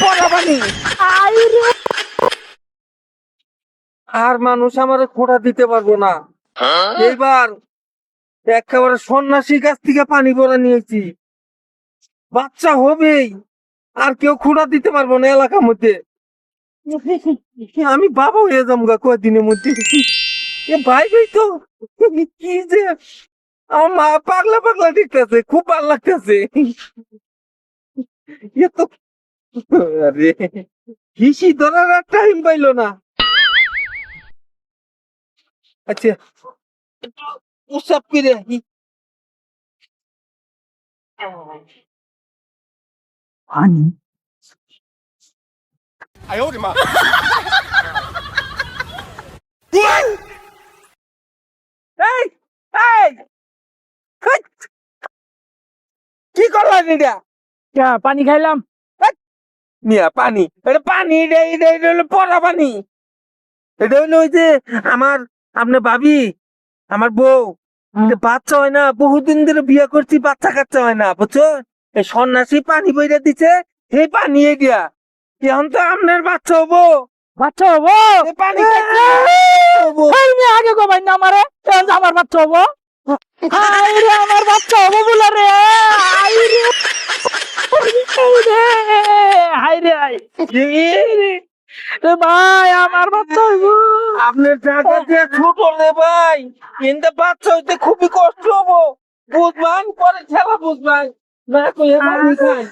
পড়াবানি আর মানুষ আমার খোঁড়া দিতে পারবো না। এইবার একেবারে সন্ন্যাসীর কাছ থেকে পানি ভরা নিয়েছি, বাচ্চা হবেই, আর কেউ খোঁড়া দিতে পারবো না এলাকার মধ্যে। আমি বাবা হয়ে যাবো গা কয়েকদিনের মধ্যে। এ ভাই ভাই তো কি যে, আমার মা পাগলা পাগলা দেখতেছে, খুব ভালো লাগতেছে। এ তো আরে হিসি ধরার আর টাইম পাইলো না। আচ্ছা উৎসব করে পানি এই এই হাট! কি করলাম এটা? পানি খাইলাম। মিয়া পানি, এটা পানি, এটা হলো পড়া পানি। এটা হলো ওই যে আমার, আপনার ভাবি, আমার বউ, হুম। যে বাচ্চা হয় না, বহুদিন ধরে বিয়ে করছি, বাচ্চা কাচ্চা হয় না, বুঝছো? এই সন্ন্যাসী পানি বইরা দিছে, সেই পানি এই দিয়া এখন তো আপনার বাচ্চা হবো। বাচ্চা হবো? এই পানি খাইতে হবো। এই মেয়ে আগে কমাই না আমারে, এখন যে আমার বাচ্চা হবো। হাই রে, আমার বাচ্চা হবো বলে রে। হাই রে, হাই রে, হাই রে। এ ভাই, আমার বাচ্চা হইবো। আপনার টাকা দিয়ে ছোট রে ভাই, কিন্তু বাচ্চা হইতে খুবই কষ্ট হবো, বুঝবান, পরে খেলা বুঝবান না কইয়া পানি খাই।